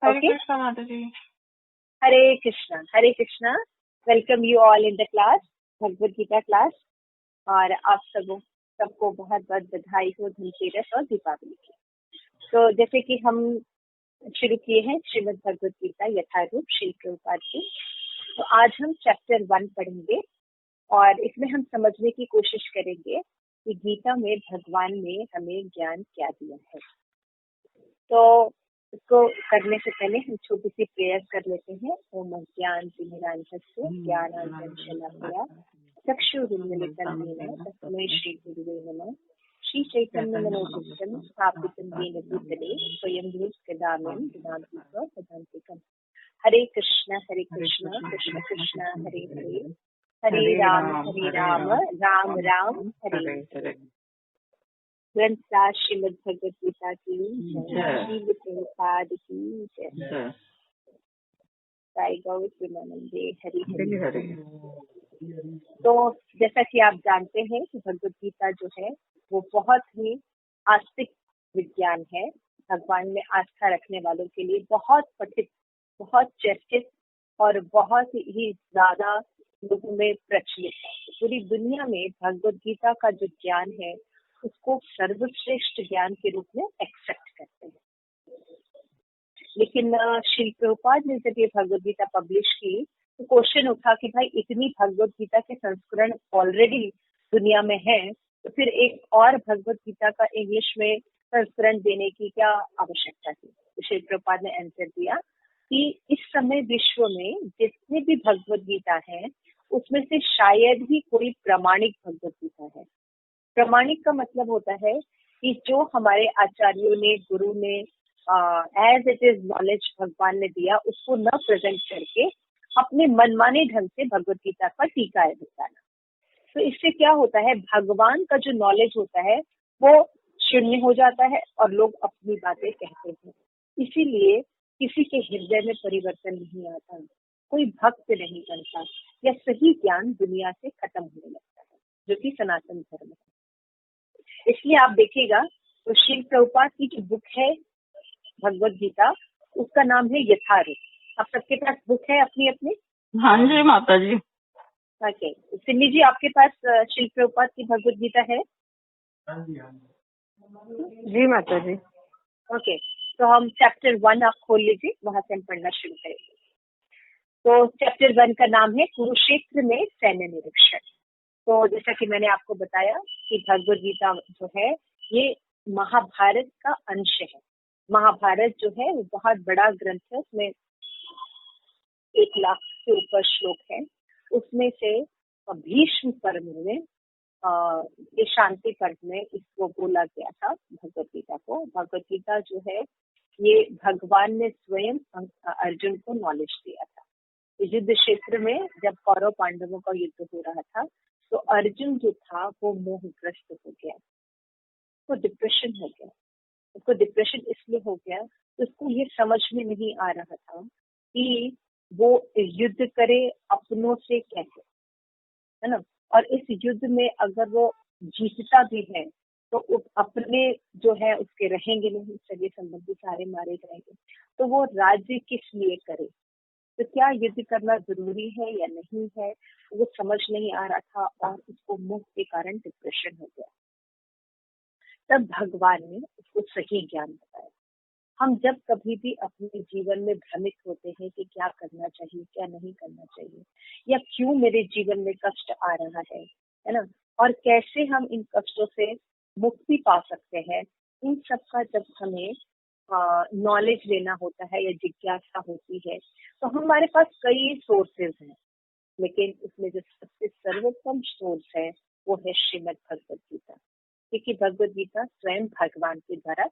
हरे Okay? Krishna माता जी। Hare Krishna. Hare Krishna. Welcome you all in the class, Bhagavad Gita class. और आप सबको बहुत बहुत बधाई हो धनतेरस और दीपावली की। तो जैसे कि हम शुरू किए हैं श्रीमद् भगवद गीता यथारूप श्री प्रभुपाद की, तो आज हम चैप्टर 1 पढ़ेंगे और इसमें हम समझने की कोशिश करेंगे कि गीता में भगवान ने हमें ज्ञान क्या दिया है। तो इसको करने से पहले हम छोटी सी प्रेयर कर लेते हैं। ओम ज्ञान तिमिरान्धस्य ज्ञानाञ्जनशलाकया चक्षुरुन्मीलितं येन तस्मै श्री गुरुवे नमः। श्री चैतन्य मनोभीष्टं स्थापितं येन भूतले स्वयं रूपकदाम्यं ददाति स्वपदान्तिकम्। हरे कृष्ण कृष्ण कृष्ण हरे हरे, हरे राम राम राम हरे हरे। ग्रंथ सार श्रीमद् भगवद गीता की श्रील प्रभुपाद की जय। साई गौर प्रेमानंदे हरि हरि। तो जैसा कि आप जानते हैं कि भगवद गीता जो है वो बहुत ही आस्तिक विज्ञान है। भगवान में आस्था रखने वालों के लिए बहुत पठित, बहुत चर्चित और बहुत ही ज्यादा लोगों में प्रचलित है। पूरी दुनिया में भगवद गीता का जो ज्ञान है उसको सर्वश्रेष्ठ ज्ञान के रूप में एक्सेप्ट करते हैं। लेकिन श्री प्रभुपाद ने जब ये भगवद गीता पब्लिश की तो क्वेश्चन उठा कि भाई इतनी भगवद गीता के संस्करण ऑलरेडी दुनिया में हैं, तो फिर एक और भगवद गीता का इंग्लिश में संस्करण देने की क्या आवश्यकता थी। तो श्री प्रभुपाद ने आंसर दिया कि इस समय विश्व में जितने भी भगवद गीता है उसमें से शायद ही कोई प्रामाणिक भगवद गीता है। प्रामाणिक का मतलब होता है कि जो हमारे आचार्यों ने, गुरु ने एज इट इज नॉलेज भगवान ने दिया उसको न प्रेजेंट करके अपने मनमाने ढंग से भगवद गीता का टीका है बताना। तो इससे क्या होता है, भगवान का जो नॉलेज होता है वो शून्य हो जाता है और लोग अपनी बातें कहते हैं। इसीलिए किसी के हृदय में परिवर्तन नहीं आता, कोई भक्त नहीं बनता या सही ज्ञान दुनिया से खत्म होने लगता है, जो कि सनातन धर्म है। इसलिए आप देखिएगा तो श्री प्रभुपाद की जो बुक है भगवद गीता उसका नाम है यथारूप। आप सबके पास बुक है अपनी अपनी? हाँ जी माता जी। ओके, सिन्नी जी आपके पास श्री प्रभुपाद की भगवद गीता है? जी माता जी। ओके, तो हम चैप्टर 1 आप खोल लीजिए, वहां से हम पढ़ना शुरू करेंगे। तो चैप्टर 1 का नाम है कुरुक्षेत्र में सैन्य निरीक्षण। तो जैसा कि मैंने आपको बताया कि भगवद गीता जो है ये महाभारत का अंश है। महाभारत जो है वो बहुत बड़ा ग्रंथ है, उसमें 1 लाख से ऊपर श्लोक है। उसमें से भीष्म पर्व में ये शांति पर्व में इसको बोला गया था भगवद गीता को। भगवद गीता जो है ये भगवान ने स्वयं अर्जुन को नॉलेज दिया था। युद्ध क्षेत्र में जब कौरव पांडवों का युद्ध हो रहा था तो अर्जुन जो था वो मोहग्रस्त हो गया, उसको डिप्रेशन हो गया। उसको डिप्रेशन इसलिए हो गया तो उसको ये समझ में नहीं आ रहा था कि वो युद्ध करे अपनों से कैसे, है ना। और इस युद्ध में अगर वो जीतता भी है तो अपने जो है उसके रहेंगे नहीं, सगे संबंधी सारे मारे जाएंगे। तो वो राज्य किस लिए करे, तो क्या युद्ध करना जरूरी है या नहीं है, वो समझ नहीं आ रहा था और उसको मोह के कारण डिप्रेशन हो गया। तब भगवान ने उसको सही ज्ञान बताया। हम जब कभी भी अपने जीवन में भ्रमित होते हैं कि क्या करना चाहिए क्या नहीं करना चाहिए, या क्यों मेरे जीवन में कष्ट आ रहा है ना, और कैसे हम इन कष्टों से मुक्ति पा सकते हैं, इन सब का जब हमें नॉलेज लेना होता है या जिज्ञासा होती है तो हमारे पास कई सोर्सेज हैं, लेकिन उसमें जो सबसे सर्वोत्तम सोर्स है वो है श्रीमद् भगवद गीता, क्योंकि भगवद गीता स्वयं भगवान के द्वारा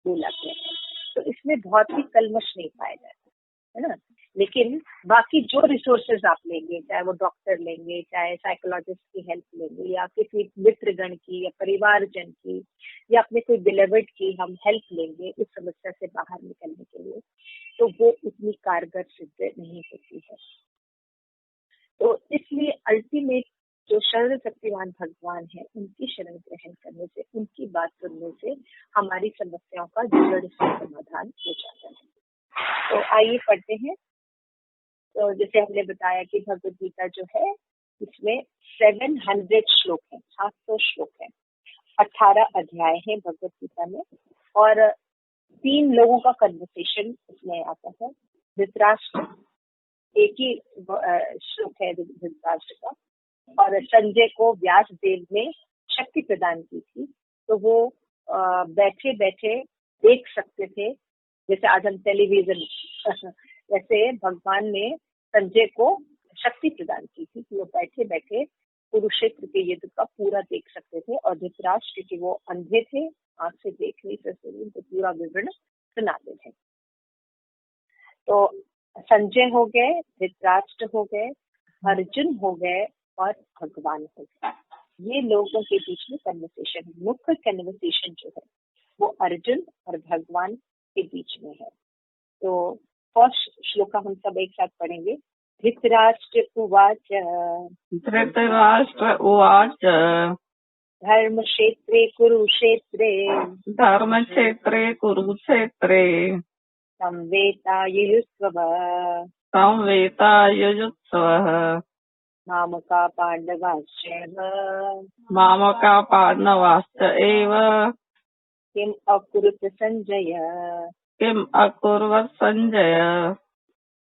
बोला गया है। तो इसमें बहुत ही कलमश नहीं पाया जाता है ना। लेकिन बाकी जो रिसोर्सेज आप लेंगे, चाहे वो डॉक्टर लेंगे, चाहे साइकोलॉजिस्ट की हेल्प लेंगे, या किसी मित्रगण की या परिवारजन की या अपने कोई बिलेवर्ड की हम हेल्प लेंगे इस समस्या से बाहर निकलने के लिए, तो वो उतनी कारगर सिद्ध नहीं होती है। तो इसलिए अल्टीमेट जो सर्वशक्तिमान भगवान है उनकी शरण ग्रहण करने से, उनकी बात सुनने से हमारी समस्याओं का जड़ से समाधान हो जाता है। तो आइए पढ़ते हैं। तो जैसे हमने बताया कि भगवत गीता जो है इसमें 700 श्लोक है, 700 श्लोक है, 18 अध्याय हैं भगवत गीता में, और 3 लोगों का कन्वर्सेशन इसमें आता है। धृतराष्ट्र, एक ही श्लोक है धृतराष्ट्र का, और संजय को व्यास देव ने शक्ति प्रदान की थी, तो वो बैठे बैठे देख सकते थे, जैसे आज हम टेलीविजन वैसे भगवान ने संजय को शक्ति प्रदान की थी कि वो बैठे बैठे कुरुक्षेत्र के युद्ध का पूरा देख सकते थे। और धृतराष्ट्र, क्योंकि वो अंधे थे, आंख से देख नहीं सकते, तो पूरा विवरण सुनाते थे। तो संजय हो गए, धृतराष्ट्र हो गए, अर्जुन हो गए और भगवान हो गए। ये लोगों के बीच में कन्वर्सेशन है। मुख्य कन्वर्सेशन जो है वो अर्जुन और भगवान के बीच में है। तो फर्स्ट श्लोक हम सब एक साथ पढ़ेंगे। धृतराष्ट्र उवाच धर्मक्षेत्रे कुरुक्षेत्रे संवेतायुयुत्सवः मामका पांडवाश्च एव किम अकुरुत संजय।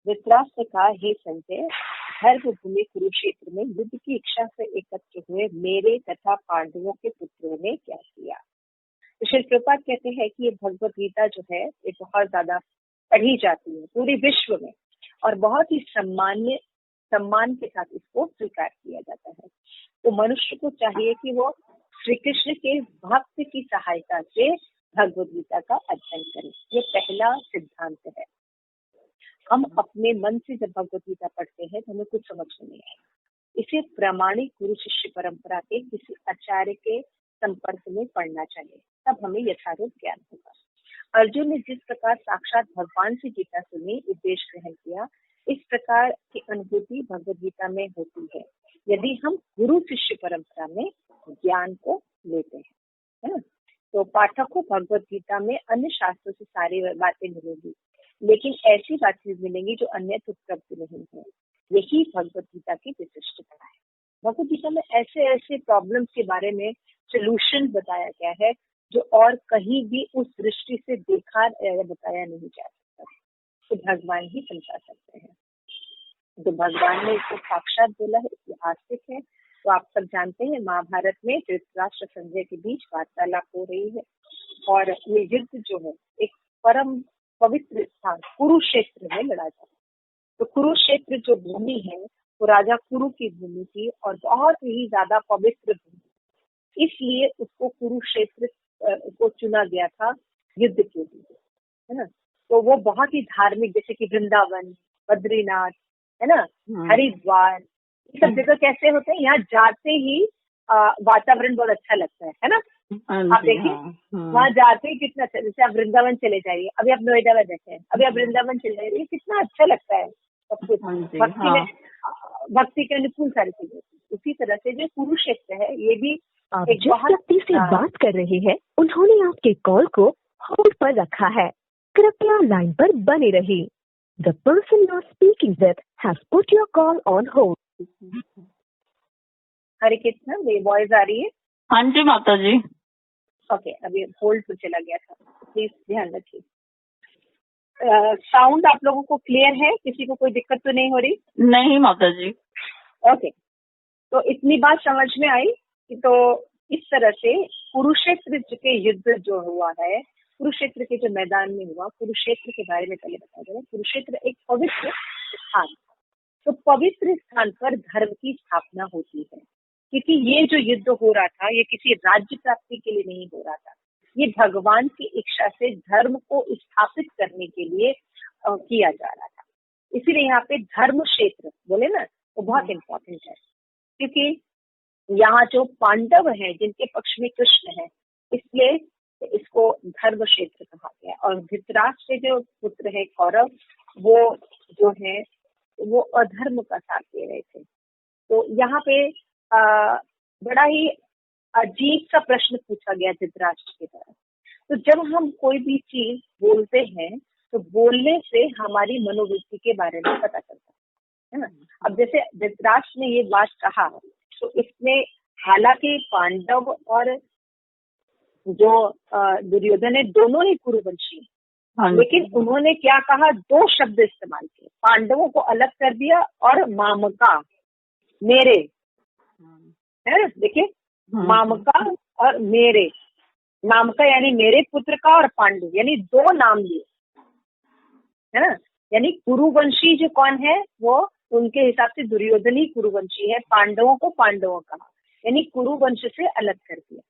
धृतराष्ट्र का, हे संजय, धर्म भूमि कुरुक्षेत्र में युद्ध की इच्छा से एकत्र हुए मेरे तथा पांडवों के पुत्रों ने क्या किया। तो श्री प्रभुपाद कहते हैं कि ये भगवत गीता जो है ये बहुत ज्यादा पढ़ी जाती है पूरे विश्व में, और बहुत ही सम्मान के साथ इसको स्वीकार किया जाता है। तो मनुष्य को चाहिए कि वो श्री कृष्ण के भक्त की सहायता से भगवत गीता का अध्ययन करें। ये पहला सिद्धांत है। हम अपने मन से जब भगवत गीता पढ़ते हैं तो हमें कुछ समझ नहीं आए। इसे प्रामाणिक गुरु शिष्य परंपरा के किसी आचार्य के संपर्क में पढ़ना चाहिए, तब हमें यथार्थ ज्ञान होगा। अर्जुन ने जिस प्रकार साक्षात भगवान से गीता सुनी, उपदेश ग्रहण किया, इस प्रकार की अनुभूति भगवत गीता में होती है यदि हम गुरु शिष्य परंपरा में ज्ञान को लेते हैं, है ना। तो पाठक को भगवत गीता में अन्य शास्त्रों से सारी बातें मिलेंगी, लेकिन ऐसी बातें मिलेंगी जो अन्यत्र उपलब्ध नहीं है। यही भगवत गीता की विशिष्टता है। भगवत गीता में ऐसे ऐसे प्रॉब्लम्स के बारे में सोल्यूशन बताया गया है जो और कहीं भी उस दृष्टि से देखा या बताया नहीं जा सकता, तो भगवान ही समझा सकते हैं। तो भगवान ने इसको साक्षात बोला है, ऐतिहासिक है। तो आप सब जानते हैं महाभारत में धृतराष्ट्र संजय के बीच वार्तालाप हो रही है, और ये युद्ध जो है एक परम पवित्र स्थान कुरुक्षेत्र में लड़ा जाता है। तो कुरुक्षेत्र जो भूमि है वो राजा कुरु की भूमि थी, और बहुत ही ज्यादा पवित्र भूमि, इसलिए उसको कुरुक्षेत्र को चुना गया था युद्ध के लिए, है ना। तो वो बहुत ही धार्मिक, जैसे कि वृंदावन, बद्रीनाथ, है ना, हरिद्वार, ये सब जगह कैसे होते हैं, यहाँ जाते ही वातावरण बहुत अच्छा लगता है ना। आप देखिए वहाँ जाते ही कितना अच्छा, जैसे आप वृंदावन चले जाइए, अभी आप नोएडा में बैठे हैं, अभी आप वृंदावन चले जाइए, कितना अच्छा लगता है सब कुछ। भक्ति के अनुकूल सारी चीजें। उसी तरह से जो कुरुक्षेत्र है ये भी आप जिस व्यक्ति से बात कर रहे हैं उन्होंने आपके कॉल को होल्ड पर रखा है, कृपया लाइन पर बने रहिए। The person you are speaking with has put your call on hold. हरे कृष्ण, मेरी वॉइस आ रही है? हाँ जी माता जी। ओके, अभी होल्ड पर चला गया था, प्लीज ध्यान रखिए। साउंड आप लोगों को क्लियर है? किसी को कोई दिक्कत तो नहीं हो रही? नहीं माता जी। ओके, तो इतनी बात समझ में आई कि तो इस तरह से कुरुक्षेत्र के युद्ध जो हुआ है, कुरुक्षेत्र के जो मैदान में हुआ, कुरुक्षेत्र के बारे में पहले बताया गया। कुरुक्षेत्र एक पवित्र स्थान, तो पवित्र स्थान पर धर्म की स्थापना होती है, क्योंकि ये जो युद्ध हो रहा था ये किसी राज्य प्राप्ति के लिए नहीं हो रहा था, ये भगवान की इच्छा से धर्म को स्थापित करने के लिए किया जा रहा था। इसीलिए यहाँ पे धर्म क्षेत्र बोले ना, वो बहुत इम्पोर्टेंट है, क्योंकि यहाँ जो पांडव हैं जिनके पक्ष में कृष्ण है, इसलिए इसको धर्म क्षेत्र कहा गया। और धृतराष्ट्र जो पुत्र है कौरव, वो जो है वो अधर्म का साथ दे रहे थे। तो यहाँ पे बड़ा ही अजीब सा प्रश्न पूछा गया धृतराष्ट्र की तरफ। तो जब हम कोई भी चीज बोलते हैं तो बोलने से हमारी मनोवृत्ति के बारे में पता चलता है ना। अब जैसे धृतराष्ट्र ने ये बात कहा तो इसमें हालांकि पांडव और जो दुर्योधन है दोनों ही कुरुवंशी हैं, हाँ जी। लेकिन उन्होंने क्या कहा, दो शब्द इस्तेमाल किए, पांडवों को अलग कर दिया और मामका, मेरे, है ना। देखिए, मामका और मेरे, मामका यानी मेरे पुत्र का और पांडु यानी दो नाम लिए, है ना। यानी कुरुवंशी जो कौन है वो उनके हिसाब से दुर्योधन ही कुरुवंशी है, पांडवों को पांडवों का यानी कुरुवंश से अलग कर दिया।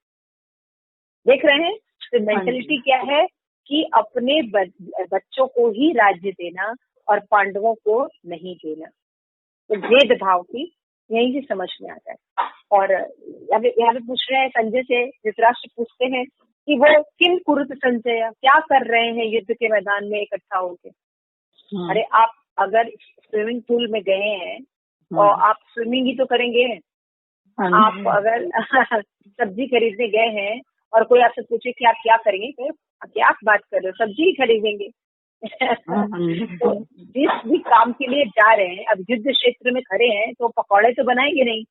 देख रहे हैं तो मेंटलिटी क्या है कि अपने बच्चों को ही राज्य देना और पांडवों को नहीं देना, तो भेदभाव की यही से समझ में आता है। और यहाँ पे पूछ रहे हैं संजय से, धृतराष्ट्र पूछते हैं कि वो किम कुरुत संजय, क्या कर रहे हैं युद्ध के मैदान में इकट्ठा होके। अरे आप अगर स्विमिंग पूल में गए हैं और आप स्विमिंग ही तो करेंगे। आप अगर सब्जी खरीदने गए हैं और कोई आपसे पूछे कि आप क्या करेंगे, तो क्या आप बात कर रहे हो, सब्जी ही खरीदेंगे। तो जिस भी काम के लिए जा रहे हैं, अब युद्ध क्षेत्र में खड़े हैं तो पकौड़े तो बनाएंगे नहीं।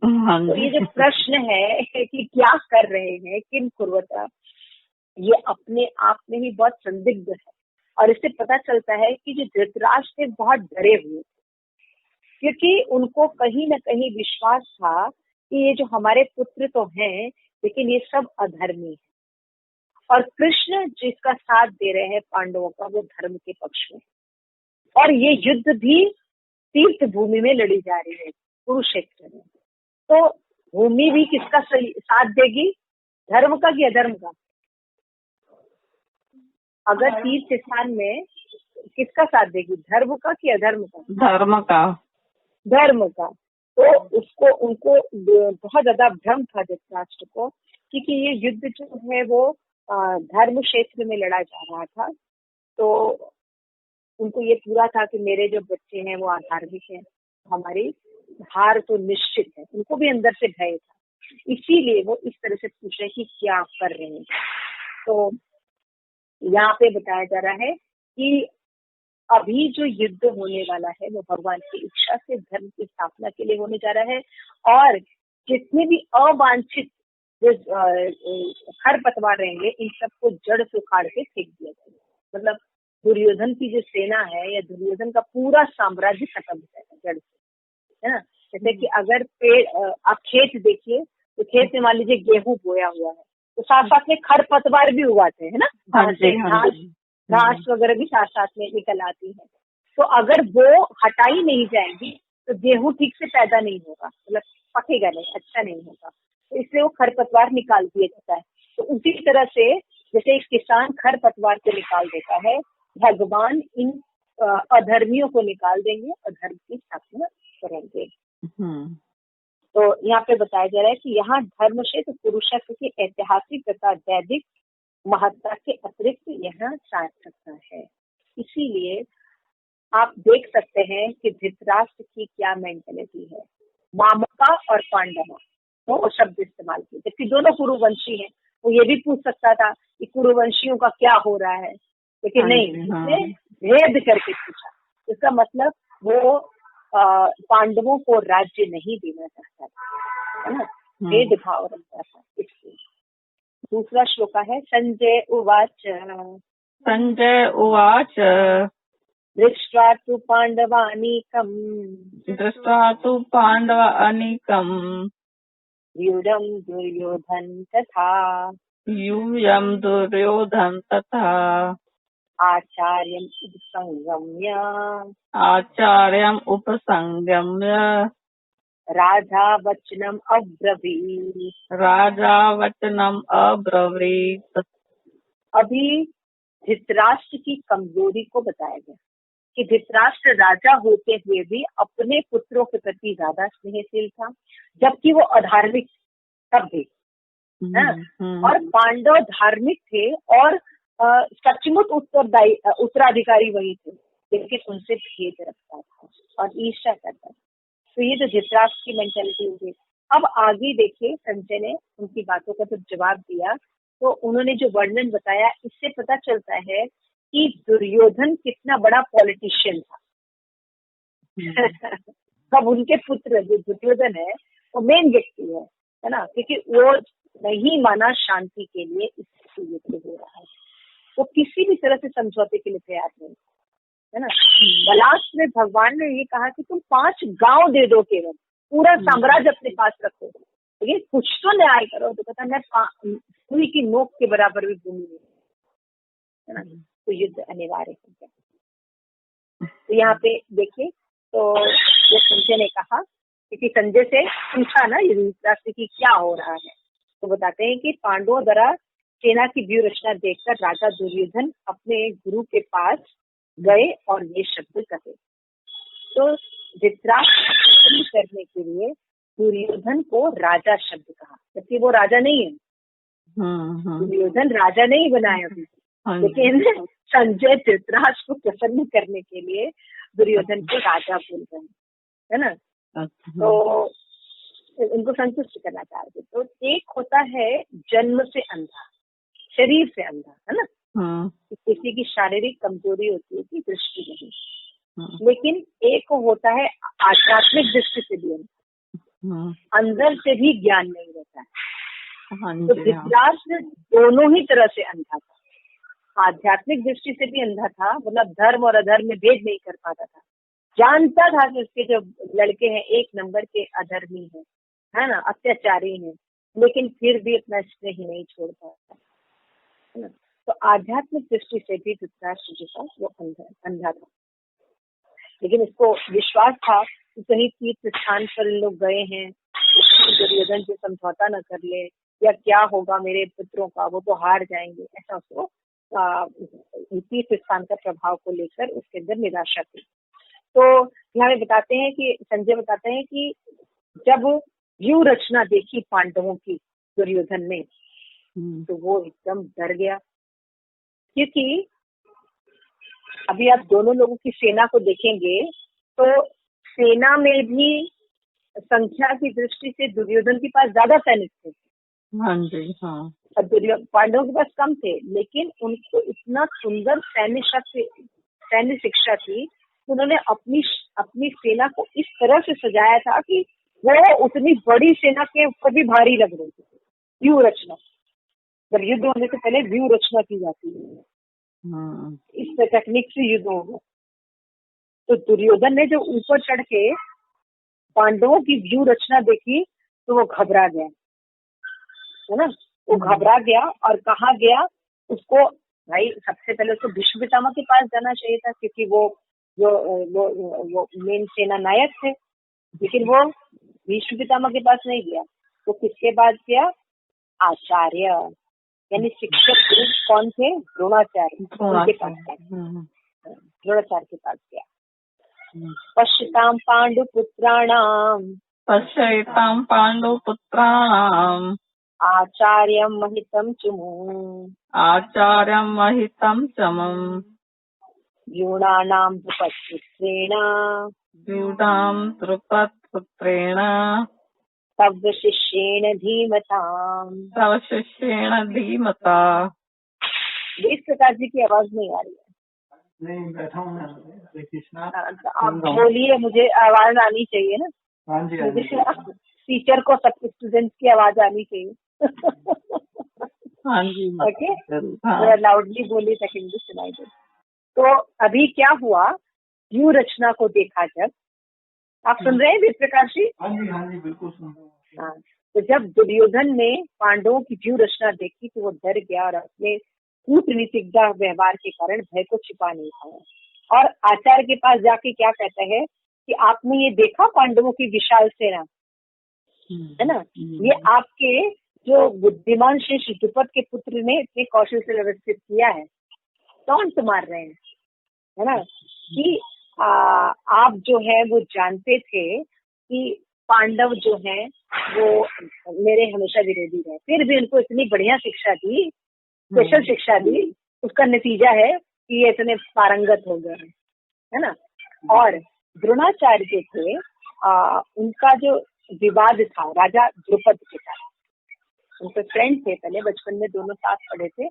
तो ये जो प्रश्न है कि क्या कर रहे हैं, किम कुर्वता, ये अपने आप में ही बहुत संदिग्ध है। और इससे पता चलता है कि जो धृतराष्ट्र बहुत डरे हुए, क्योंकि उनको कहीं न कहीं विश्वास था कि ये जो हमारे पुत्र तो हैं लेकिन ये सब अधर्मी है, और कृष्ण जिसका साथ दे रहे हैं पांडवों का वो धर्म के पक्ष में, और ये युद्ध भी तीर्थ भूमि में लड़ी जा रही है, कुरुक्षेत्र में। तो भूमि भी किसका साथ देगी, धर्म का कि अधर्म का। अगर तीर्थ स्थान में किसका साथ देगी, धर्म का कि अधर्म का। धर्म का। धर्म का। तो उसको उनको बहुत ज्यादा भ्रम था धृतराष्ट्र को, क्योंकि ये युद्ध जो है वो धर्म क्षेत्र में लड़ा जा रहा था। तो उनको ये पूरा था कि मेरे जो बच्चे हैं वो अधार्मिक हैं, हमारी हार तो निश्चित है। उनको भी अंदर से भय था, इसीलिए वो इस तरह से पूछ रहे कि क्या कर रहे हैं। तो यहाँ पे बताया जा रहा है कि अभी जो युद्ध होने वाला है वो भगवान की इच्छा से धर्म की स्थापना के लिए होने जा रहा है, और जितने भी अवांछित जो खरपतवार रहेंगे इन सबको जड़ से उखाड़ के फेंक दिया जाएगा। मतलब दुर्योधन की जो सेना है या दुर्योधन का पूरा साम्राज्य खत्म हो जाएगा जड़ से, है ना। जैसे कि अगर पेड़, आप खेत देखिए तो खेत में मान लीजिए गेहूं बोया हुआ है तो साथ साथ में खरपतवार भी उगाते हैं, है ना। घास वगैरह भी साथ साथ में निकल आती है। तो अगर वो हटाई नहीं जाएगी तो गेहूं ठीक से पैदा नहीं होगा, मतलब पकेगा नहीं, अच्छा नहीं होगा। तो इसलिए वो खरपतवार निकाल दिया जाता है। तो उसी तरह से जैसे एक किसान खरपतवार को निकाल देता है, भगवान इन अधर्मियों को निकाल देंगे और धर्म की स्थापना करेंगे। तो यहाँ पे बताया जा रहा है कि यहाँ धर्म क्षेत्र कुरुक्षेत्र की ऐतिहासिक तथा वैदिक महत्ता के अतिरिक्त यहाँ सार्थकता है। इसीलिए आप देख सकते हैं कि धृतराष्ट्र की क्या मेंटेलिटी है। मामका और पांडव वो शब्द इस्तेमाल किए, जबकि दोनों कुरुवंशी हैं। वो ये भी पूछ सकता था कि कुरुवंशियों का क्या हो रहा है, लेकिन नहीं, उसने भेद करके पूछा। इसका मतलब वो पांडवों को राज्य नहीं देना चाहता था, है ना, भेदभाव रखता था। इसलिए दूसरा श्लोक है संजय उवाच। संजय उवाच दृष्ट्वा तु पांडवानीकम् यूयं दुर्योधन तथा आचार्यम् उपसंगम्य राजा वचनम् अब्रवीत्। अभी धृतराष्ट्र की कमजोरी को बताया गया कि धृतराष्ट्र राजा होते हुए भी अपने पुत्रों के प्रति ज्यादा स्नेहशील था, जबकि वो अधार्मिक तब भी, और पांडव धार्मिक थे और सचमुच उत्तराधिकारी वही थे, लेकिन उनसे भेद रखता था और ईर्ष्या करता था। तो ये जो धृतराष्ट्र की मेंटालिटी होगी। अब आगे देखिए, संजय ने उनकी बातों का जब जवाब दिया तो उन्होंने जो वर्णन बताया, इससे पता चलता है कि दुर्योधन कितना बड़ा पॉलिटिशियन था। अब उनके पुत्र जो दुर्योधन है वो मेन व्यक्ति है ना, क्योंकि वो नहीं माना शांति के लिए इस युद्ध हो रहा है, वो किसी भी तरह से समझौते के लिए तैयार नहीं है ना। लास्ट में भगवान ने ये कहा कि तुम 5 गांव दे दो, केवल पूरा साम्राज्य अपने पास रखो, लेकिन कुछ तो न्याय करो। तो कहता मैं सुई की नोक के बराबर भी भूमि नहीं है ना, तो युद्ध अनिवार्य हो गया। तो यहाँ पे देखिए, तो ये संजय ने कहा, क्योंकि संजय से पूछा ना युधिष्ठिर की क्या हो रहा है, तो बताते हैं कि पांडवों द्वारा सेना की व्यूह रचना देखकर राजा दुर्योधन अपने गुरु के पास गए और ये शब्द कहे। तो धृतराष्ट्र करने के लिए दुर्योधन को राजा शब्द कहा, जबकि वो राजा नहीं है। दुर्योधन राजा नहीं बनाया अभी, लेकिन संजय धृतराष्ट्र को प्रसन्न करने के लिए दुर्योधन को राजा बोल रहे हैं, है ना। तो उनको संतुष्ट करना चाहते। तो एक होता है जन्म से अंधा, शरीर से अंधा, है ना, किसी की शारीरिक कमजोरी होती है कि दृष्टि नहीं, लेकिन एक होता है आध्यात्मिक दृष्टि से भी अंधा, अंदर से भी ज्ञान नहीं रहता है। तो धृतराष्ट्र दोनों ही तरह से अंधा था, आध्यात्मिक दृष्टि से भी अंधा था, मतलब धर्म और अधर्म में भेद नहीं कर पाता था, जानता था कि उसके जो लड़के हैं 1 नंबर के अधर्मी है ना, अत्याचारी हैं, लेकिन फिर भी अपना स्नेह नहीं छोड़ पाता, है ना। तो आध्यात्मिक दृष्टि से भी धृतराष्ट्र जो था वो अंधा था, लेकिन इसको विश्वास था कि कहीं तीर्थ स्थान पर लोग गए हैं, दुर्योधन से समझौता न कर ले, या क्या होगा मेरे पुत्रों का, वो तो हार जाएंगे, ऐसा उसको तीर्थ स्थान का प्रभाव को लेकर उसके अंदर निराशा थी। तो यहाँ बताते हैं कि संजय बताते हैं कि जब व्यूह रचना देखी पांडवों की दुर्योधन ने, तो वो एकदम डर गया, क्योंकि अभी आप दोनों लोगों की सेना को देखेंगे तो सेना में भी संख्या की दृष्टि से दुर्योधन के पास ज्यादा सैनिक थे। हाँ जी, हाँ। और पांडवों के पास कम थे, लेकिन उनको इतना सुंदर सैन्य शिक्षा थी, उन्होंने अपनी सेना को इस तरह से सजाया था कि वो उतनी बड़ी सेना के ऊपर भी भारी लग रही थी। व्यूह रचना, जब युद्ध होने से पहले व्यूह रचना की जाती है, इस टेक्निक से युद्ध होगा। तो दुर्योधन ने जो ऊपर चढ़ के पांडवों की व्यूह रचना देखी तो वो घबरा गया, है ना, वो घबरा गया और कहा गया उसको, भाई सबसे पहले उसको भीष्म पितामह के पास जाना चाहिए था, क्योंकि वो मेन सेना नायक थे, लेकिन वो भीष्म पितामह के पास नहीं गया। तो किसके पास गया? आचार्य, यानी शिक्षक गुरु कौन थे? द्रोणाचार्य, उनके पास गया, द्रोणाचार्य के पास गया। पश्यतां पांडुपुत्राणाम् आचार्यं महितं चमुम् व्यूढानां द्रुपदपुत्रेण तव शिष्येण धीमता। इस प्रकार जी की आवाज नहीं आ रही है। नहीं, बैठा हूँ मैं। तो आप बोलिए, मुझे आवाज आनी चाहिए ना। हाँ जी, टीचर को सबके स्टूडेंट्स की आवाज आनी चाहिए। हाँ जी, ओके, थोड़ा लाउडली बोलिए ताकि मुझे सुनाई दे। तो अभी क्या हुआ, व्यूह रचना को देखा जब, आप सुन रहे हैं प्रकाश जी? हाँ जी, बिल्कुल सुन रहे हैं। तो जब दुर्योधन ने पांडवों की व्यूह रचना देखी तो वो डर गया और अपने कूटनीतिक व्यवहार के कारण भय को छिपा नहीं पाया, और आचार्य के पास जाके क्या कहता है कि आपने ये देखा पांडवों की विशाल सेना, है ना, ये आपके जो बुद्धिमान शिष्य द्रुपद के पुत्र ने इतने कौशल से व्यवस्थित किया है, कौन मार रहे हैं, है ना, कि आप जो है वो जानते थे कि पांडव जो है वो मेरे हमेशा विरोधी रहे, फिर भी उनको इतनी बढ़िया शिक्षा दी, स्पेशल शिक्षा दी, उसका नतीजा है कि ये इतने पारंगत हो गए, है ना। और द्रोणाचार्य जो थे, उनका जो विवाद था राजा द्रुपद के साथ, उनके फ्रेंड थे, पहले बचपन में दोनों साथ पढ़े थे,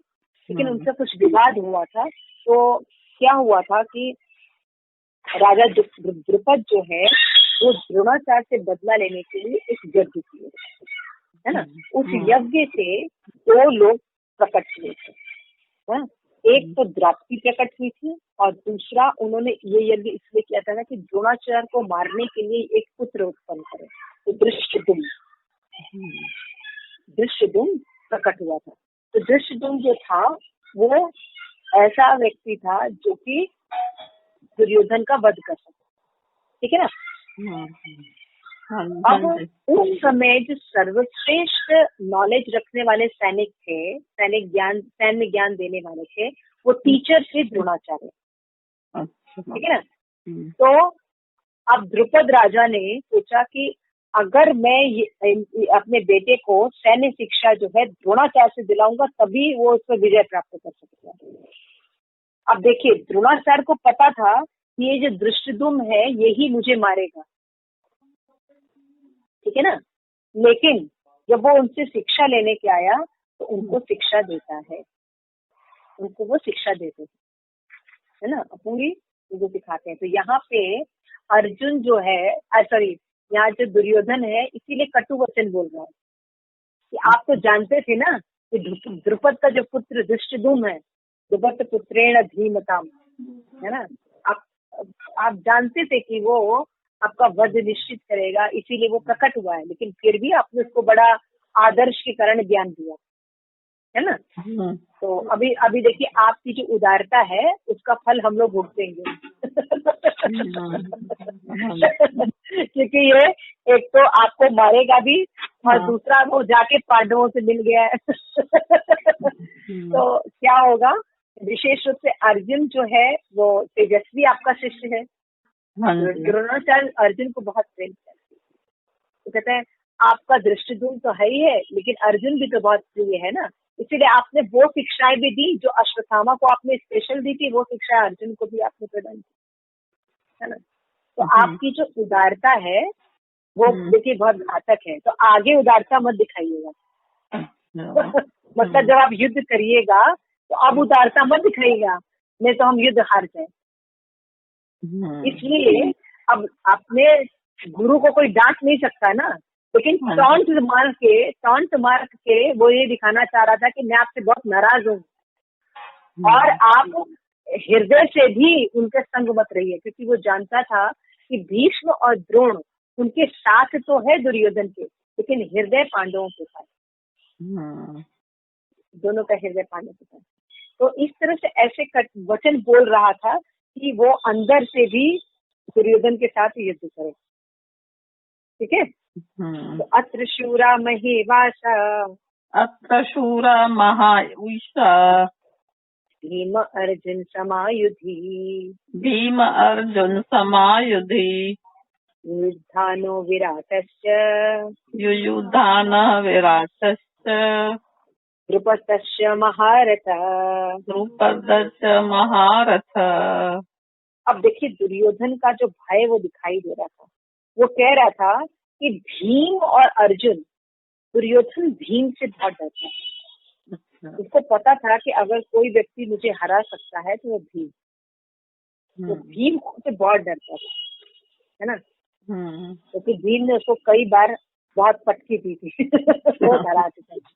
लेकिन उनसे कुछ विवाद हुआ था। तो क्या हुआ था कि राजा द्रुपद जो है वो द्रोणाचार्य से बदला लेने के लिए एक यज्ञ किए, है ना। उस यज्ञ से दो लोग प्रकट हुए थे, है? एक तो द्रौपदी प्रकट हुई थी और दूसरा उन्होंने ये यज्ञ इसलिए किया था कि द्रोणाचार्य को मारने के लिए एक पुत्र उत्पन्न करे, तो धृष्टद्युम्न प्रकट हुआ था। तो धृष्टद्युम्न जो था वो ऐसा व्यक्ति था जो कि दुर्योधन का वध कर सकता, ठीक है ना। अब उस समय जो सर्वश्रेष्ठ नॉलेज रखने वाले सैनिक थे, सैन्य ज्ञान देने वाले थे, वो टीचर थे द्रोणाचार्य, ठीक है ना। तो अब द्रुपद राजा ने सोचा कि अगर मैं अपने बेटे को सैन्य शिक्षा जो है द्रोणाचार्य से दिलाऊंगा तभी वो उसमें विजय प्राप्त कर सकता है। अब देखिए, द्रोणाचार्य को पता था कि ये जो धृष्टद्युम्न है यही मुझे मारेगा, ठीक है ना। लेकिन जब वो उनसे शिक्षा लेने के आया तो उनको शिक्षा देता है, उनको वो शिक्षा देते है ना, पूरी उनको सिखाते हैं। तो यहाँ पे अर्जुन जो है, सॉरी, यहाँ जो दुर्योधन है इसीलिए कटु वचन बोल रहा है कि आप तो जानते थे ना कि द्रुपद का जो पुत्र धृष्टद्युम्न है, द्रुपद पुत्रेण धीमताम, है ना। आप जानते थे कि वो आपका वध निश्चित करेगा, इसीलिए वो प्रकट हुआ है, लेकिन फिर भी आपने उसको बड़ा आदर्श के कारण ज्ञान दिया, है ना। तो अभी देखिए, आपकी जो उदारता है उसका फल हम लोग भुगतेंगे क्योंकि ये एक तो आपको मारेगा भी और दूसरा वो जाके पांडवों से मिल गया है तो क्या होगा, विशेष रूप से अर्जुन जो है वो तेजस्वी आपका शिष्य है। द्रोणाचार्य अर्जुन को बहुत प्रेम करते हैं, तो कहते हैं आपका दृष्टिद्युम्न तो है ही है लेकिन अर्जुन भी तो बहुत प्रिय है ना, इसीलिए आपने वो शिक्षाएं भी दी जो अश्वत्थामा को आपने स्पेशल दी थी, वो शिक्षा अर्जुन को भी आपने प्रदान की, है ना। तो आपकी जो उदारता है वो देखिए बहुत घातक है, तो आगे उदारता मत दिखाइएगा मतलब जब आप युद्ध करिएगा तो अब उदारता मत दिखाइएगा, नहीं तो हम युद्ध हार जाए। इसलिए अब अपने गुरु को कोई डांट नहीं सकता ना, लेकिन टॉन्ट मार के वो ये दिखाना चाह रहा था कि मैं आपसे बहुत नाराज हूँ और आप हृदय से भी उनके संग मत रहिए, क्योंकि वो जानता था कि भीष्म और द्रोण उनके साथ तो है दुर्योधन के, लेकिन हृदय पांडवों के साथ, दोनों का हृदय पांडवों के साथ। तो इस तरह से ऐसे वचन बोल रहा था कि वो अंदर से भी दुर्योधन के साथ युद्ध करे, ठीक है। तो अत्र शूरा महायुषा भीम अर्जुन समायुधि युयुधानो विराटश्च द्रुपदस्य महारथ। अब देखिए, दुर्योधन का जो भय वो दिखाई दे रहा था, वो कह रहा था कि भीम और अर्जुन, दुर्योधन भीम से बहुत डरता है, उसको पता था कि अगर कोई व्यक्ति मुझे हरा सकता है तो वो भीम, तो भीम से बहुत डरता था, है ना। क्योंकि भीम ने उसको कई बार बहुत पटकी दी थी वो हरा चुका था,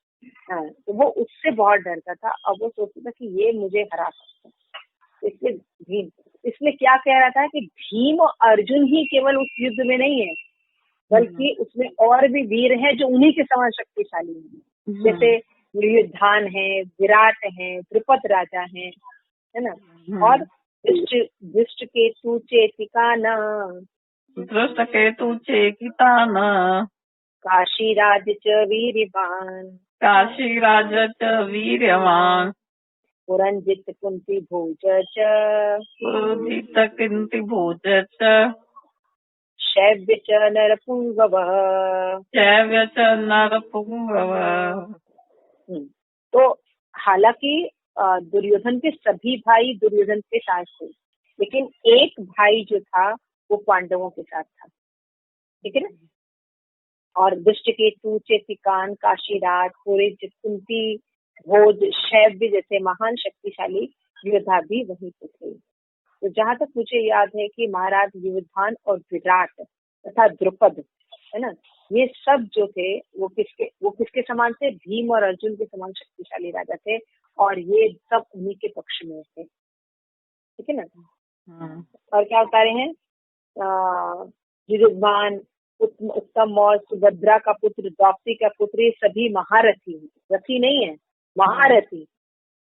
हाँ, तो वो उससे बहुत डरता था। अब वो सोचता था कि ये मुझे हरा सकता है, इसलिए भीम, इसलिए क्या कह रहा था कि भीम और अर्जुन ही केवल उस युद्ध में नहीं है, बल्कि उसमें और भी वीर हैं जो उन्हीं के समान शक्तिशाली हैं, जैसे युयुधान है, विराट है, द्रुपद राजा है ना, और धृष्टकेतु चेकितान काशीराज च वीर्यवान पुरंजित कुंती भोज च शैव्य च नरपुंगव। तो हालांकि दुर्योधन के सभी भाई दुर्योधन के साथ थे, लेकिन एक भाई जो था वो पांडवों के साथ था, ठीक है ना। और दृष्टकेतु चेकितान काशीराज पुरंजित कुंती भोज, शैव्य जैसे महान शक्तिशाली योद्धा भी वहीं पे थे। तो जहां तक मुझे याद है कि महाराज युधान और विराट तथा द्रुपद, है ना, ये सब जो थे वो किसके समान थे? भीम और अर्जुन के समान शक्तिशाली राजा थे, और ये सब उन्हीं के पक्ष में थे। ठीक है ना। और क्या बता रहे हैं? युधिष्ठिर, उत्तम और सुभद्रा का पुत्र, द्रौपदी का पुत्र, ये सभी महारथी, रथी नहीं है, महारथी,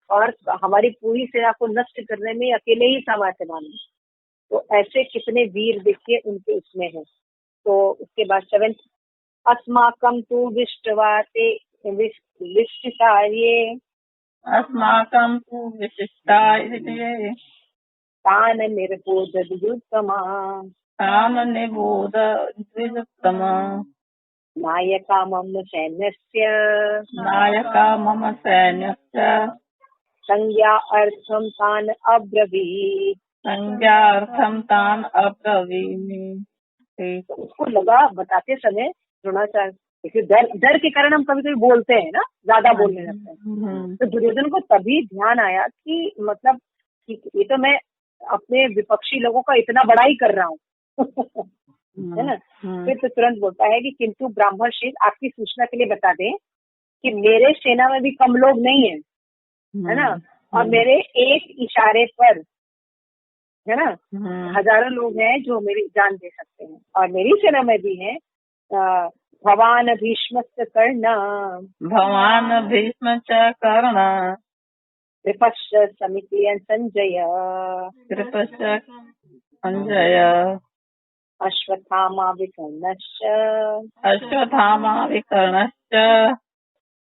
और हमारी पूरी सेना को नष्ट करने में अकेले ही सामर्थ्यवान है। तो ऐसे कितने वीर देखिए उनके उसमें है। तो उसके बाद 7, अस्माकं तु विशिष्टाये, अस्माकं तु विशिष्टाये तान् निर्बोध द्विजोत्तमा, तान् निबोध द्विजोत्तमा, नायका मम सैन्यस्य संज्ञा अर्थम तान अब्रवीत्। तो उसको लगा बताते समय द्रोणाचार्य, देखिए डर के कारण हम कभी कभी बोलते हैं ना, ज्यादा बोलने लगते हैं। तो दुर्योधन को तभी ध्यान आया कि मतलब ये तो मैं अपने विपक्षी लोगों का इतना बड़ा ही कर रहा हूँ है ना। फिर तो तुरंत बोलता है कि किंतु ब्राह्मणशील, आपकी सूचना के लिए बता दें कि मेरे सेना में भी कम लोग नहीं है ना, और मेरे एक इशारे पर, है ना, हजारों लोग हैं जो मेरी जान दे सकते हैं, और मेरी सेना में भी है भवान भीष्मस्य कर्ण, कृपश्च समिति संजय, अश्वत्थामा विकर्णश्च,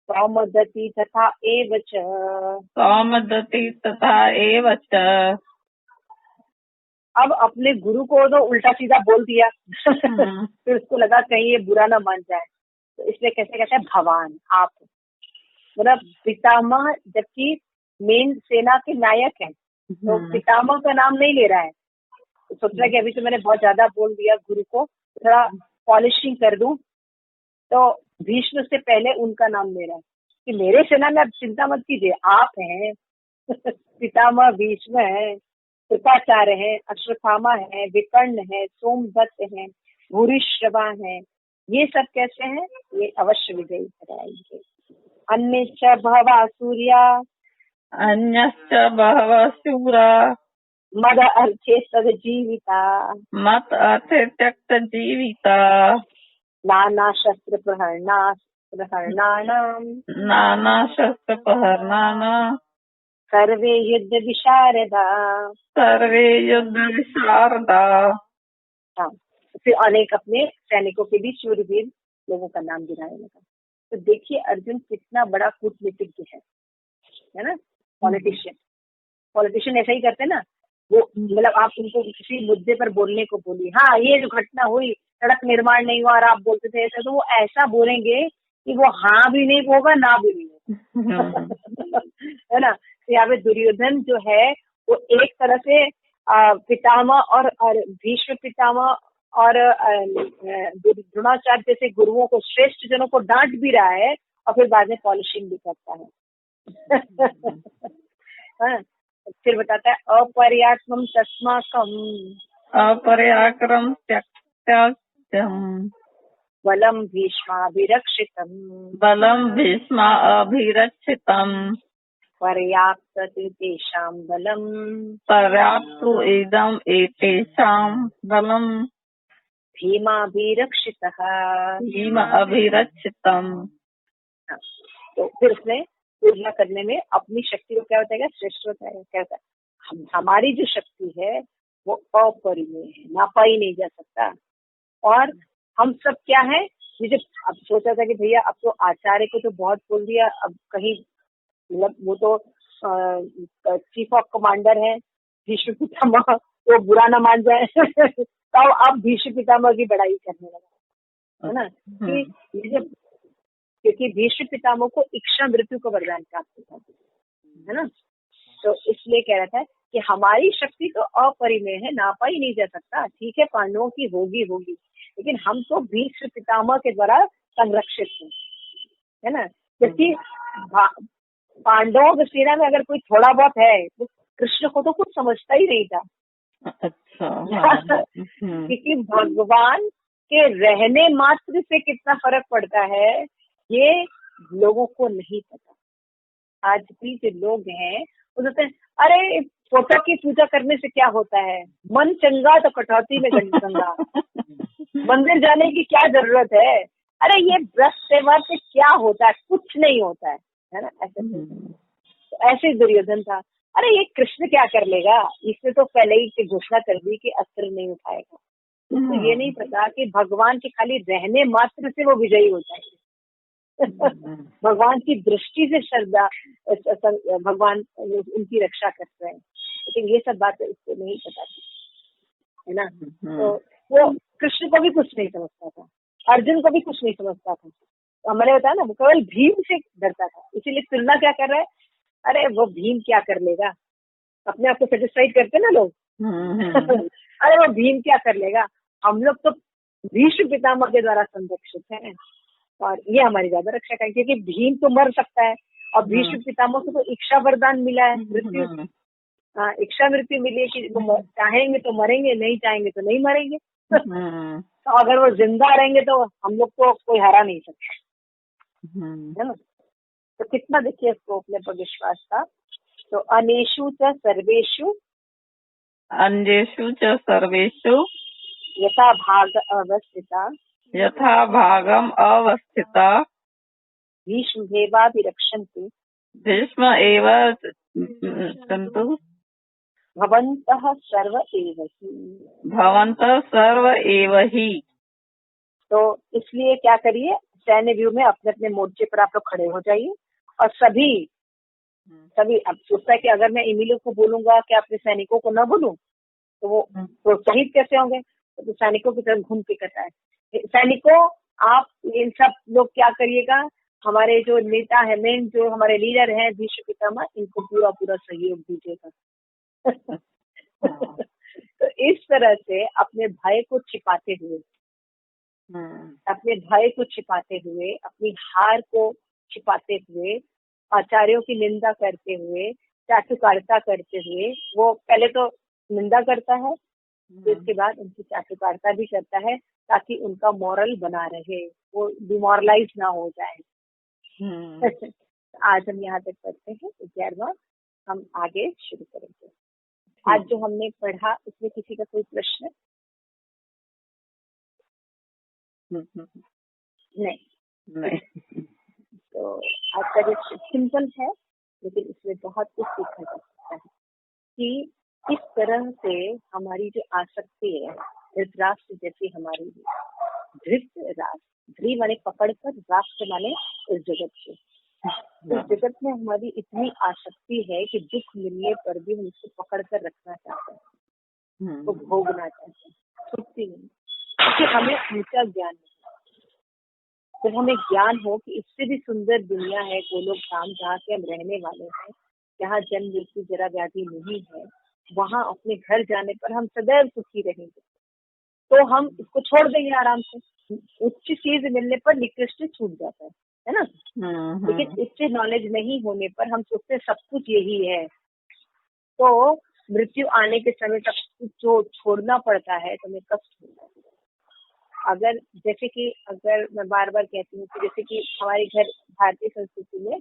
सौमदत्ति तथा एव च। अब अपने गुरु को तो उल्टा सीधा बोल दिया फिर उसको लगा कहीं ये बुरा ना मान जाए, तो इसलिए कैसे कहते हैं भगवान, आप, मतलब पितामह, जबकि मेन सेना के नायक हैं, तो पितामह का नाम नहीं ले रहा है। तो सोच रहा है कि अभी तो मैंने बहुत ज्यादा बोल दिया, गुरु को थोड़ा पॉलिशिंग कर दूं, तो भीष्म से पहले उनका नाम ले रहा है कि मेरे सेना में अब चिंता मत कीजिए, आप हैं पितामह भीष्म है, कृपाचार्य है, अश्वत्थामा है, विकर्ण है, सोमदत्त है, भूरिश्रवा है, ये सब कैसे हैं? ये अवश्य विजयी कराएंगे। अन्यश्च बहवः सूरा मद अर्थे तद्जीविता, नाना शस्त्र प्रहरणानां सर्वे युद्ध विशारदा। हाँ, फिर अनेक अपने सैनिकों के बीच शूरवीर लोगों का नाम गिनाने लगा। तो देखिए अर्जुन कितना बड़ा कूटनीतिज्ञ है ना, पॉलिटिशियन ऐसा ही करते हैं ना, वो मतलब आप उनको किसी मुद्दे पर बोलने को बोली, हाँ ये जो घटना हुई, सड़क निर्माण नहीं हुआ और आप बोलते थे ऐसा, तो वो ऐसा बोलेंगे कि वो हाँ भी नहीं होगा ना भी नहीं होगा है ना। तो यहाँ पे दुर्योधन जो है वो एक तरह से पितामह और भीष्म पितामह और द्रोणाचार्य जैसे गुरुओं को, श्रेष्ठ जनों को डांट भी रहा है, और फिर बाद में पॉलिशिंग भी करता है हाँ, फिर बताता है अपर्याक्रम तस्माकम बलम भीष्माभिरक्षितम पर्याप्त तेषां बलम भीमाभिरक्षितः। तो फिर उसने पूजा करने में अपनी शक्ति को क्या बताएगा? श्रेष्ठ बताएगा। क्या होता है? हमारी जो शक्ति है वो अपरिमेय है, नापा ही नहीं जा सकता। और हम सब क्या है, ये जब अब सोचा था कि भैया अब तो आचार्य को तो बहुत बोल दिया, अब कहीं मतलब वो तो चीफ ऑफ कमांडर है भीष्म पितामह, वो बुरा ना मान जाए तो अब भीष्म पितामह की बड़ाई करने लगा, है ना। कि जब क्योंकि भीष्म पितामह को इच्छा मृत्यु का वरदान प्राप्त था, है ना, तो इसलिए कह रहा था कि हमारी शक्ति तो अपरिमेय है, नापा ही नहीं जा सकता। ठीक है, पांडवों की होगी, लेकिन हम तो भीष्म पितामह के द्वारा संरक्षित हैं, है ना। जबकि पांडवों की सेना में अगर कोई थोड़ा बहुत है तो कृष्ण को तो कुछ समझता ही नहीं था। अच्छा। हाँ। क्योंकि भगवान के रहने मात्र से कितना फर्क पड़ता है ये लोगों को नहीं पता। आज भी जो लोग हैं वो कहते हैं अरे फोटो की पूजा करने से क्या होता है, मन चंगा तो कटौती में गंगा, मंदिर जाने की क्या जरूरत है, अरे ये व्रत सेवा से क्या होता है, कुछ नहीं होता है ना। ऐसे दुर्योधन था, अरे ये कृष्ण क्या कर लेगा, इसने तो पहले ही घोषणा कर दी कि अस्त्र नहीं उठाएगा। तो ये नहीं पता कि भगवान के खाली रहने मात्र से वो विजयी हो जाएंगे। भगवान की दृष्टि से श्रद्धा भगवान उनकी रक्षा करते हैं, लेकिन ये सब बातें उसको नहीं पता थी, है ना। तो वो कृष्ण को भी कुछ नहीं समझता था, अर्जुन को भी कुछ नहीं समझता था। हमारे बताया ना, वो केवल भीम से डरता था। इसीलिए तुलना क्या कर रहा है, अरे वो भीम क्या कर लेगा, अपने आप को सेटिस्फाइड करते ना लोग। अरे वो भीम क्या कर लेगा, हम लोग तो भीष्म पितामह के द्वारा संरक्षित हैं और ये हमारी ज्यादा रक्षा करेंगे, क्योंकि भीम तो मर सकता है और भीष्म पितामह को तो इच्छा वरदान मिला है, मृत्यु, इच्छा मृत्यु मिली है कि वो चाहेंगे तो मरेंगे, नहीं चाहेंगे तो नहीं मरेंगे। तो अगर वो जिंदा रहेंगे तो हम लोग को कोई हरा नहीं सकता, है ना। तो कितना देखिए इसको अपने पर विश्वास था। तो अनेषु च सर्वेषु अन्येषु च सर्वेषु यथा भाग अवस्थिता यथा भागम अवस्थिता भीष्मेवाभिरक्षन्तु भीष्म एव सन्तु भवन्तः सर्व एव हि। भवन्तः सर्व एव हि। तो इसलिए क्या करिए, सैन्य व्यू में अपने अपने मोर्चे पर आप लोग खड़े हो जाइए और सभी अब सोचता है कि अगर मैं इमिलियो को बोलूंगा कि अपने सैनिकों को न बोलूं तो वो प्रोत्साहित कैसे होंगे, तो सैनिकों की तरफ घूम के कहता है, सैनिकों आप इन सब लोग क्या करिएगा, हमारे जो नेता है, मेन जो हमारे लीडर हैं भीष्म पितामह, इनको पूरा पूरा सहयोग दीजिएगा। तो इस तरह से अपने भय को छिपाते हुए, अपनी हार को छिपाते हुए, आचार्यों की निंदा करते हुए, चाटुकारिता करते हुए, वो पहले तो निंदा करता है, इसके बाद उनकी चाटुकारिता भी करता है ताकि उनका मॉरल बना रहे, वो डिमोरलाइज ना हो जाए। आज हम यहाँ तक पढ़ते हैं 11वां, हम आगे शुरू करेंगे। आज जो हमने पढ़ा उसमें किसी का कोई प्रश्न नहीं। तो आज का जो सिंपल है लेकिन इसमें बहुत कुछ सीखा जा सकता है कि इस तरह से हमारी जो आसक्ति है, धृतराष्ट्र जैसी हमारी, धृ माने पकड़ कर, राष्ट्र माने इस जगत से, इस जगत में हमारी इतनी आसक्ति है कि दुख मिलने पर भी हम इसको पकड़ कर रखना चाहते हैं, तो भोगना चाहते हैं, छुट्टी नहीं, क्योंकि हमें ऊंचा ज्ञान है। जब हमें ज्ञान हो कि इससे भी सुंदर दुनिया है, गोलोक धाम, जहाँ से हम रहने वाले हैं, जहाँ जन्म मृत्यु जरा व्याधि नहीं है, वहाँ अपने घर जाने पर हम सदैव सुखी रहेंगे, तो हम इसको छोड़ देंगे आराम से। उच्च चीज मिलने पर निकृष्ट छूट जाता है ना। लेकिन उच्च नॉलेज नहीं होने पर हम सोचते सब कुछ यही है, तो मृत्यु आने के समय सब कुछ जो छोड़ना पड़ता है तो हमें कष्ट होता है। अगर जैसे कि अगर मैं बार बार कहती हूँ कि जैसे कि हमारे घर भारतीय संस्कृति में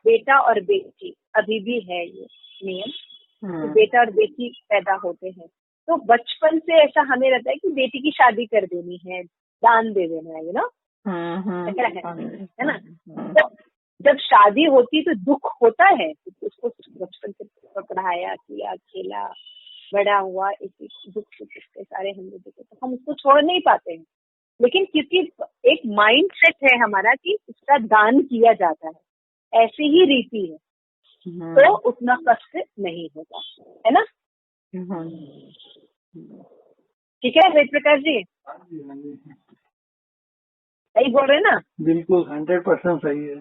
बेटा और बेटी अभी भी है ये नियम, तो बेटा और बेटी पैदा होते हैं तो बचपन से ऐसा हमें रहता है कि बेटी की शादी कर देनी है, दान दे देना है, है ना। तो जब शादी होती तो दुख होता है, तो उसको बचपन से पढ़ाया किया, खेला, बड़ा हुआ, इसी दुख के सारे हम लोग देखे, तो हम उसको छोड़ नहीं पाते हैं। लेकिन क्योंकि एक माइंड सेट है हमारा कि उसका दान किया जाता है, ऐसी ही रीति है, तो उतना कष्ट नहीं होता है ना। ठीक है वेद प्रकाश जी, सही बोल रहे हैं ना? बिल्कुल 100% सही है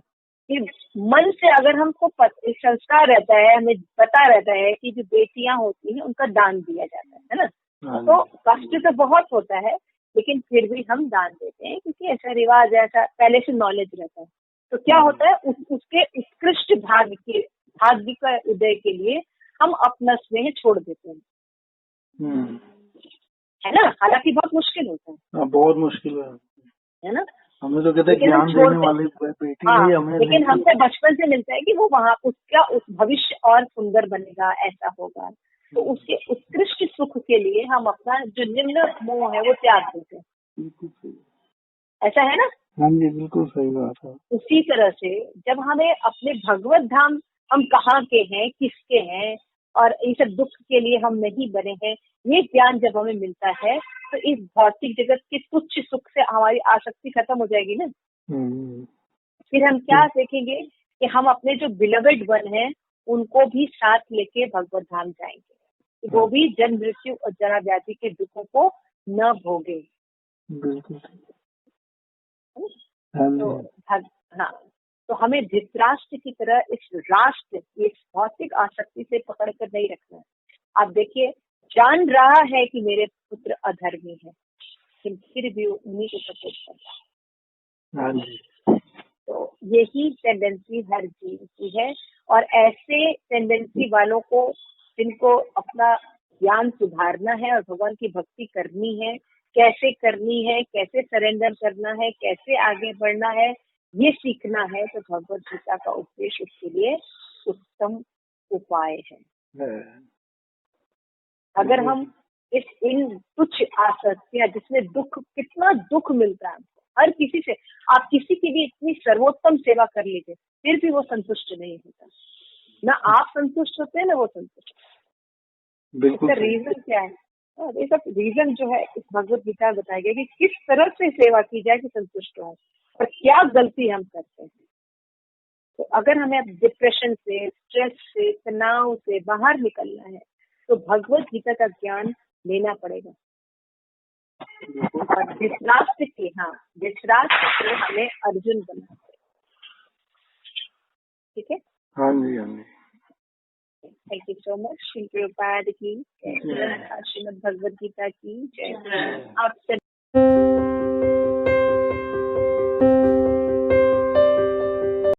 कि मन से अगर हमको संस्कार रहता है, हमें पता रहता है कि जो बेटियां होती हैं उनका दान दिया जाता है ना, तो कष्ट तो बहुत होता है लेकिन फिर भी हम दान देते हैं क्योंकि ऐसा रिवाज है, ऐसा पहले से नॉलेज रहता है। तो क्या होता है, उसके उत्कृष्ट भाग्य का उदय के लिए हम अपना स्नेह छोड़ देते हैं, है ना। हालांकि बहुत मुश्किल होता है, बहुत मुश्किल है ना। हमें तो कहते हैं ज्ञान देने वाली बेटी है हमें, लेकिन हमसे बचपन से मिलता है कि वो वहाँ उसका उस भविष्य और सुंदर बनेगा, ऐसा होगा। तो उसके उत्कृष्ट सुख के लिए हम अपना जो निम्न मोह है वो त्याग देते हैं। बिल्कुल सही, ऐसा है ना। हाँ जी बिल्कुल सही बात है। उसी तरह से जब हमें अपने भगवत धाम, हम कहाँ के हैं, किसके हैं, और इन सब दुख के लिए हम नहीं बने हैं, ये ज्ञान जब हमें मिलता है तो इस भौतिक जगत के तुच्छ सुख से हमारी आसक्ति खत्म हो जाएगी ना। फिर हम क्या देखेंगे कि हम अपने जो बिलवेड वन है उनको भी साथ लेके भगवत धाम जाएंगे, वो भी जन्म मृत्यु और जरा व्याधि के दुखों को न भोगे। बिल्कुल। तो हमें धृतराष्ट्र की तरह इस राष्ट्र, इस भौतिक आसक्ति से पकड़ कर नहीं रखना है। आप देखिए, जान रहा है कि मेरे पुत्र अधर्मी है, लेकिन फिर भी उन्हीं को सपोर्ट करता है। तो यही टेंडेंसी हर जीव की है, और ऐसे टेंडेंसी वालों को, जिनको अपना ज्ञान सुधारना है और भगवान की भक्ति करनी है, कैसे करनी है, कैसे सरेंडर करना है, कैसे आगे बढ़ना है, ये सीखना है, तो भगवत गीता का उपदेश उसके लिए उत्तम उपाय है। अगर हम इन तुच्छ आसक्तियां, जिसमें दुख, कितना दुख मिलता है हर किसी से, आप किसी की भी इतनी सर्वोत्तम सेवा कर लीजिए फिर भी वो संतुष्ट नहीं होता, ना आप संतुष्ट होते हैं ना वो संतुष्ट। इसका रीजन क्या है? ये सब रीजन जो है इस भगवत गीता में बताया गया कि किस तरह से सेवा की जाए कि संतुष्ट हो, और क्या गलती हम करते हैं। तो अगर हमें डिप्रेशन से, स्ट्रेस से, तनाव से बाहर निकलना है तो भगवत गीता का ज्ञान लेना पड़ेगा। और धृतराष्ट्र को हमें अर्जुन बनाना पड़ेगा। ठीक है। हाँ जी, हाँ जी। Thank you so much. Shri Prabhupada की जय, श्रीमद् भगवत गीता की जय। आप